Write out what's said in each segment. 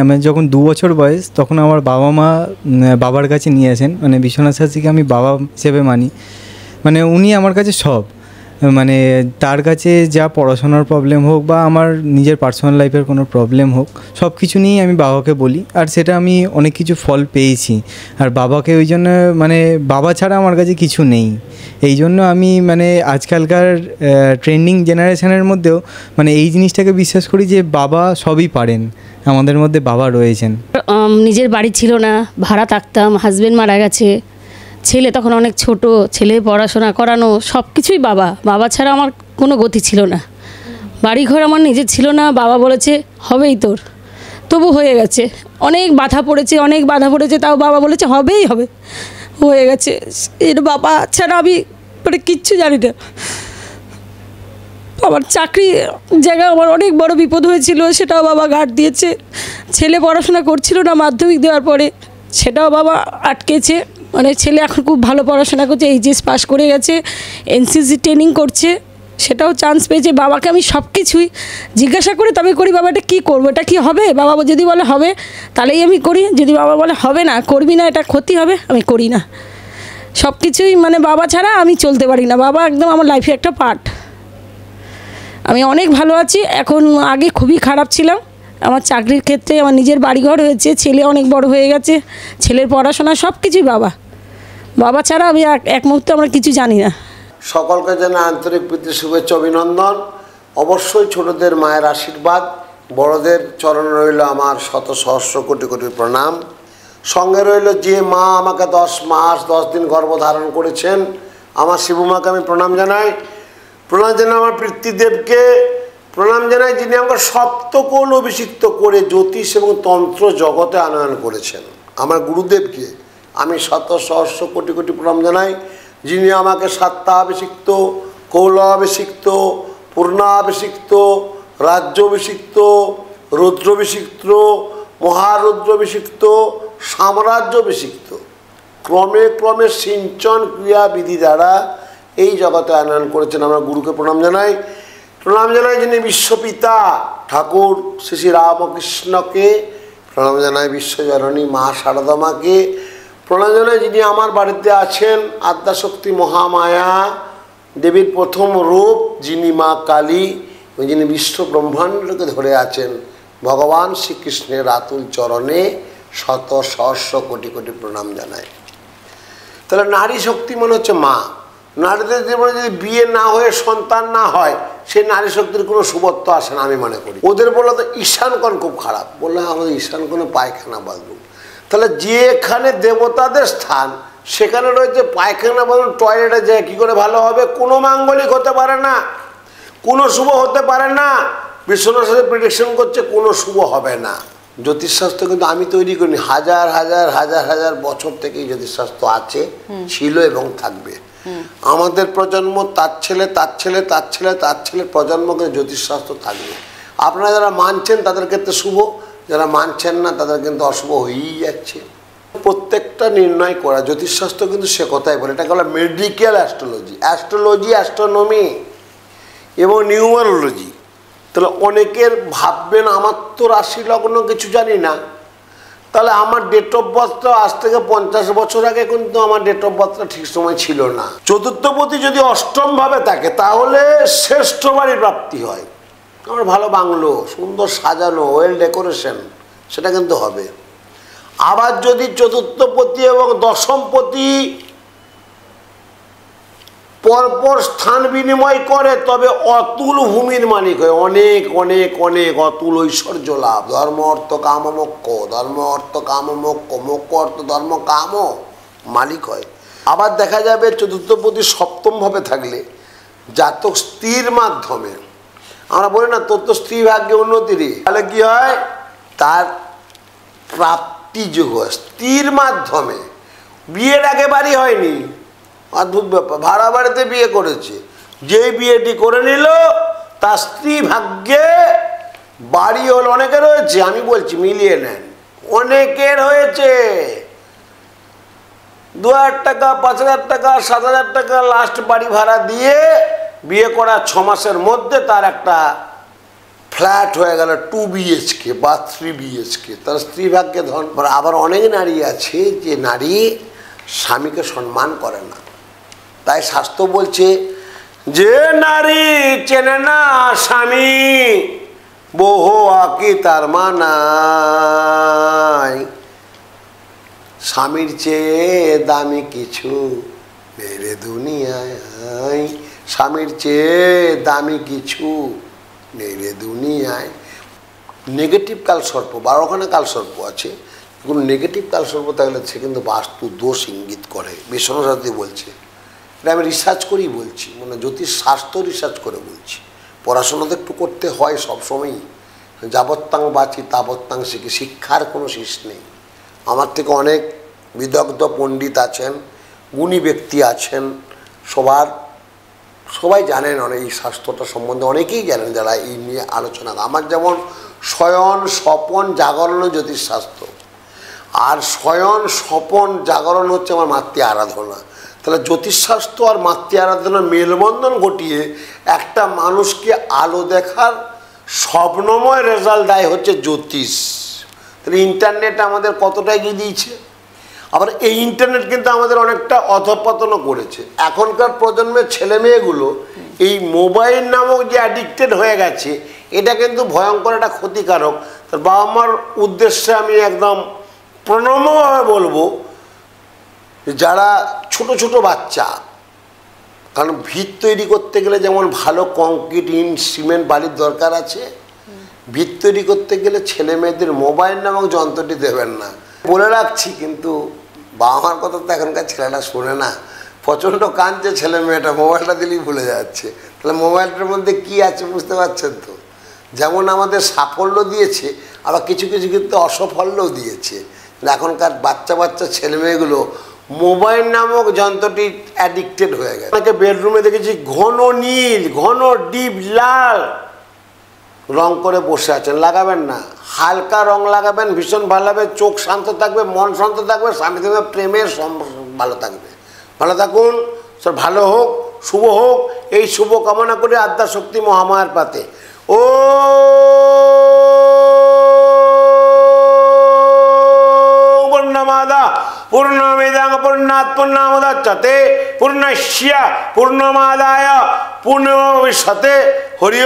আমার যখন 2 বছর বয়স তখন আমার বাবা মা বাবার কাছে নিয়ে আসেন, মানে বিশ্বনাথ শাস্ত্রীকে আমি বাবা হিসেবে মানি। মানে উনি আমার কাছে সব, মানে তার কাছে যা পড়াশোনার প্রবলেম হোক বা আমার নিজের পার্সোনাল লাইফের কোনো প্রবলেম হোক, সব কিছু নিয়েই আমি বাবাকে বলি, আর সেটা আমি অনেক কিছু ফল পেয়েছি। আর বাবাকে ওই জন্য, মানে বাবা ছাড়া আমার কাছে কিছু নেই। এই জন্য আমি মানে আজকালকার ট্রেন্ডিং জেনারেশনের মধ্যেও মানে এই জিনিসটাকে বিশ্বাস করি যে বাবা সবই পারেন, আমাদের মধ্যে বাবা রয়েছেন। নিজের বাড়ি ছিল না, ভাড়া থাকতাম, হাজব্যান্ড মারা গেছে, ছেলে তখন অনেক ছোট, ছেলে পড়াশোনা করানো সব কিছুই বাবা ছাড়া আমার কোনো গতি ছিল না। বাড়িঘর আমার নিজের ছিল না, বাবা বলেছে হবেই তোর, তবু হয়ে গেছে। অনেক বাধা পড়েছে, তাও বাবা বলেছে হবেই হবে, হয়ে গেছে। এর বাবা ছাড়া আমি মানে কিচ্ছু জানি না। আমার চাকরি জায়গা আমার অনেক বড় বিপদ হয়েছিল, সেটাও বাবা গার্ড দিয়েছে। ছেলে পড়াশোনা করছিল না, মাধ্যমিক দেওয়ার পরে সেটাও বাবা আটকেছে। মানে ছেলে এখন খুব ভালো পড়াশোনা করছে, এইচএস পাস করে গেছে, এনসিসি ট্রেনিং করছে, সেটাও চান্স পেয়েছে। বাবাকে আমি সব কিছুই জিজ্ঞাসা করে তবে করি, বাবা এটা কী করবো, এটা কি হবে। বাবা যদি বলে হবে তাহলেই আমি করি, যদি বাবা বলে হবে না, করবি না, এটা ক্ষতি হবে, আমি করি না। সব কিছুই মানে বাবা ছাড়া আমি চলতে পারি না। বাবা একদম আমার লাইফে একটা পার্ট। আমি অনেক ভালো আছি এখন, আগে খুবই খারাপ ছিলাম। আমার চাকরির ক্ষেত্রে আমার নিজের বাড়িঘর হয়েছে, ছেলে অনেক বড় হয়ে গেছে, ছেলের পড়াশোনা সব কিছুই বাবা ছাড়া আমি এক মুহূর্তে আমরা কিছু জানি না। সকলকে জানা আন্তরিক প্রীতি শুভেচ্ছা অভিনন্দন। অবশ্যই ছোটদের মায়ের আশীর্বাদ, বড়দের চরণে রইল আমার শত সহস্র কোটি কোটি প্রণাম। সঙ্গে রইল যে মা আমাকে 10 মাস 10 দিন গর্ভধারণ করেছেন, আমার শিবুমাকে আমি প্রণাম জানাই। প্রণাম জানাই আমার পিতৃদেবকে, প্রণাম জানাই যিনি আমাকে সপ্তকোল অভিষিক্ত করে জ্যোতিষ এবং তন্ত্র জগতে আনয়ন করেছেন। আমার গুরুদেবকে আমি শত সহস্র কোটি কোটি প্রণাম জানাই, যিনি আমাকে সত্যাভিষিক্ত, কৌলাভিষিক্ত, পূর্ণাভিষিক্ত, রাজ্যাভিষিক্ত, রুদ্রাভিষিক্ত, মহারুদ্রাভিষিক্ত, সাম্রাজ্যাভিষিক্ত ক্রমে ক্রমে সিঞ্চন ক্রিয়াবিধি দ্বারা এই জগতে আনয়ন করেছেন। আমরা গুরুকে প্রণাম জানাই। প্রণাম জানাই যিনি বিশ্বপিতা ঠাকুর শ্রী শ্রী রামকৃষ্ণকে, প্রণাম জানাই বিশ্বজননী মা শারদা মাকে, প্রণাম জানাই যিনি আমার বাড়িতে আছেন আদ্যাশক্তি মহামায়া দেবীর প্রথম রূপ, যিনি মা কালী, যিনি বিশ্ব ব্রহ্মাণ্ডকে ধরে আছেন। ভগবান শ্রীকৃষ্ণের আতুল চরণে শত সহস্র কোটি কোটি প্রণাম জানাই। তাহলে নারী শক্তি মনে হচ্ছে মা। নারীদের জীবনে যদি বিয়ে না হয়ে সন্তান না হয়, সেই নারী শক্তির কোনো শুভত্ব আসে না আমি মনে করি। ওদের বললো তো ঈশানকোণ খুব খারাপ, বললে আমাদের ঈশানকোণে পায়খানা বাথরুম। তাহলে যেখানে দেবতাদের স্থান সেখানে রয়েছে পায়খানা বাথরুম, টয়লেটে যায় কী করে ভালো হবে? কোনো মাঙ্গলিক হতে পারে না, কোনো শুভ হতে পারে না। বিশ্বনাথ সাথে প্রেডিকশন করছে কোনো শুভ হবে না। জ্যোতিষশাস্ত্র কিন্তু আমি তৈরি করিনি, হাজার হাজার হাজার হাজার বছর থেকেই জ্যোতিষশাস্ত্র আছে, ছিল এবং থাকবে। আমাদের প্রজন্ম, তার ছেলে তার ছেলে তার ছেলে তার ছেলের প্রজন্মকে জ্যোতিষশাস্ত্র থাকবে। আপনারা যারা মানছেন তাদের ক্ষেত্রে শুভ, যারা মানছেন না তাদের কিন্তু অশুভ হয়েই যাচ্ছে। প্রত্যেকটা নির্ণয় করা জ্যোতিষশাস্ত্র কিন্তু সে কথাই বলে, এটাকে বলে মেডিকেল অ্যাস্ট্রোলজি, অ্যাস্ট্রোনমি এবং নিউমারোলজি। তাহলে অনেকের ভাববেন আমার তো রাশি লগ্ন কিছু জানি না, তাহলে আমার ডেট অফ বার্থটা আজ থেকে 50 বছর আগে কিন্তু আমার ডেট অফ বার্থটা ঠিক সময় ছিল না। চতুর্থপতি যদি অষ্টমভাবে থাকে তাহলে শ্রেষ্ঠ বাড়ির প্রাপ্তি হয়। আমার ভালো বাংলো, সুন্দর সাজানো, ওয়েল ডেকোরেশন, সেটা কিন্তু হবে। আবার যদি চতুর্থপতি এবং দশমপতি পরপর স্থান বিনিময় করে তবে অতুল ভূমির মালিক হয়, অনেক অনেক অনেক অতুল ঐশ্বর্য লাভ। ধর্ম অর্থ কাম মোক্ষ, ধর্ম অর্থ কাম মোক্ষ, মোক্ষ অর্থ ধর্ম কাম মালিক হয়। আবার দেখা যাবে চতুর্থপতি সপ্তমভাবে থাকলে জাতক স্ত্রীর মাধ্যমে, আমরা বলি না তোর তো স্ত্রী ভাগ্যে উন্নতি রে, তাহলে কি হয়? তার প্রাপ্তিযোগ হয় স্ত্রীর মাধ্যমে। বিয়ের একেবারেই হয়নি, অদ্ভুত ব্যাপার, ভাড়া বাড়িতে বিয়ে করেছে, যেই বিয়েটি করে নিল তার স্ত্রী ভাগ্যে বাড়ি হলো। অনেকের হয়েছে, আমি বলছি মিলিয়ে নেন, অনেকের হয়েছে। 2000 টাকা, 5000 টাকা, 7000 টাকা লাস্ট বাড়ি ভাড়া দিয়ে বিয়ে করা 6 মাসের মধ্যে তার একটা ফ্ল্যাট হয়ে গেল 2 BHK বা 3 BHK, তার স্ত্রী ভাগ্যে ধন। আবার অনেক নারী আছে যে নারী স্বামীকে সম্মান করে না। তাই শাস্ত্র বলছে যে নারী চেনে না স্বামী বহু আকি তার মানাই, স্বামীর চেয়ে দামি কিছু নেই রে দুনিয়ায়, স্বামীর চেয়ে দামি কিছু নেই রে দুনিয়ায়। নেগেটিভ কালসর্প, 12খানা কালসর্প আছে, কোনো নেগেটিভ কালসর্প থাকলে সে কিন্তু বাস্তু দোষ ইঙ্গিত করে। বিশ্বনাথ বলছে, এটা আমি রিসার্চ করেই বলছি, মানে জ্যোতিষ শাস্ত্র রিসার্চ করে বলছি। পড়াশোনা তো একটু করতে হয় সবসময়ই, যাবত্তাং বাঁচি তাবত্তাং শিখি, শিক্ষার কোনো শেষ নেই। আমার থেকে অনেক বিদগ্ধ পণ্ডিত আছেন, গুণী ব্যক্তি আছেন, সবাই জানেন অনেক এই শাস্ত্রটা সম্বন্ধে, অনেকেই জানেন যারা এই নিয়ে আলোচনা। আমার যেমন শয়ন স্বপন জাগরণ জ্যোতিষশাস্ত্র, আর শয়ন স্বপন জাগরণ হচ্ছে আমার মাতৃ আরাধনা। তাহলে জ্যোতিষশাস্ত্র আর মাতৃ আরাধনার মেলবন্ধন ঘটিয়ে একটা মানুষকে আলো দেখার স্বপ্নময় রেজাল্ট দেয় হচ্ছে জ্যোতিষ। তাহলে ইন্টারনেট আমাদের কতটা এগিয়ে দিয়েছে। আবার এই ইন্টারনেট কিন্তু আমাদের অনেকটা অধঃপতনও করেছে। এখনকার প্রজন্মের ছেলে মেয়েগুলো এই মোবাইল নামক যে অ্যাডিক্টেড হয়ে গেছে, এটা কিন্তু ভয়ঙ্কর একটা ক্ষতিকারক। তার বাবা মার উদ্দেশ্যে আমি একদম প্রণম্যভাবে বলবো, যারা ছোট ছোট বাচ্চা, কারণ ভিত তৈরি করতে গেলে যেমন ভালো কংক্রিট সিমেন্ট বালির দরকার আছে, ভিত তৈরি করতে গেলে ছেলে মেয়েদের মোবাইল নামক যন্ত্রটি দেবেন না। বলে রাখছি, কিন্তু বাবা মার কথা তো এখনকার ছেলেটা শোনে না, প্রচণ্ড কাঁদছে ছেলে মেয়েটা, মোবাইলটা দিলেই ভুলে যাচ্ছে। তাহলে মোবাইলটার মধ্যে কি আছে বুঝতে পারছেন তো। যেমন আমাদের সাফল্য দিয়েছে, আবার কিছু কিছু কিন্তু অসাফল্যও দিয়েছে। এখনকার বাচ্চা ছেলে মেয়েগুলো মোবাইল নামক যন্ত্রটি অ্যাডিক্টেড হয়ে গেছে। অনেকে বেডরুমে দেখেছি ঘন নীল, ঘন ডিপ লাল রং করে বসে আছেন। লাগাবেন না, হালকা রং লাগাবেন, ভীষণ ভালো লাগবে, চোখ শান্ত থাকবে, মন শান্ত থাকবে, স্বামী থেকে প্রেমের ভালো থাকবে। ভালো থাকুন, সব ভালো হোক, শুভ হোক, এই শুভ কামনা করে আদ্যাশক্তি মহামায়ার পাতে ও পূর্ণমাদা পূর্ণমিদং পূর্ণাৎ পূর্ণমুদচ্যতে পূর্ণস্য পূর্ণমাদায় পূর্ণমেবাবশিষ্যতে। হরি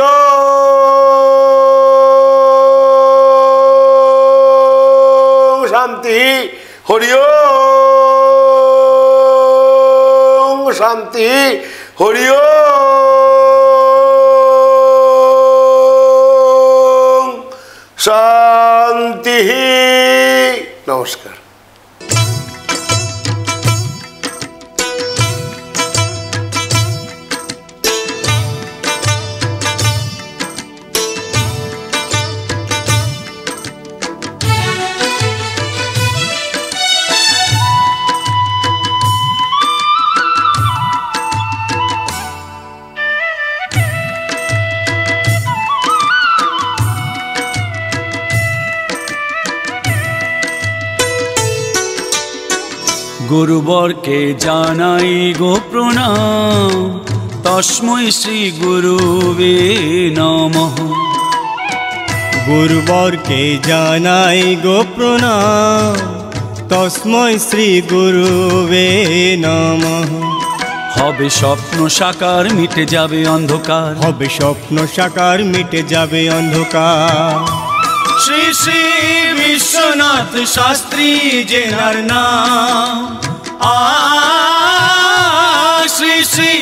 ওম শান্তি, হরি ওম শান্তি, হরি ওম শান্তি। নমস্কার। গুরুবরকে জানাই গো প্রণাম, তস্मै শ্রী গুরুবে নমঃ। গুরুবরকে জানাই গো প্রণাম, তস্मै শ্রী গুরুবে নমঃ। হবে স্বপ্ন সাকার, মিটে যাবে অন্ধকার, হবে স্বপ্ন সাকার, মিটে যাবে অন্ধকার। শ্রী শ্রী বিশ্বনাথ শাস্ত্রী জেনার নাম, শ্রী শ্রী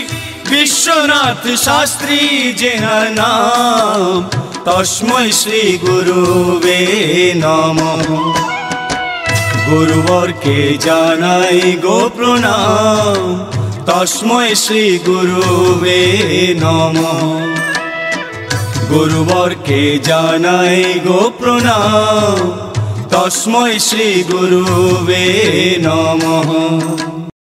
বিশ্বনাথ শাস্ত্রী জেনার নাম, তস্मै শ্রী গুরুবে নমঃ। গুরুবরকে জানাই গো প্রণাম, তস্मै শ্রী গুরুবে নমঃ। গুরুবরকে জানাই গো প্রণাম, তস্मै শ্রী গুরুবে নমঃ।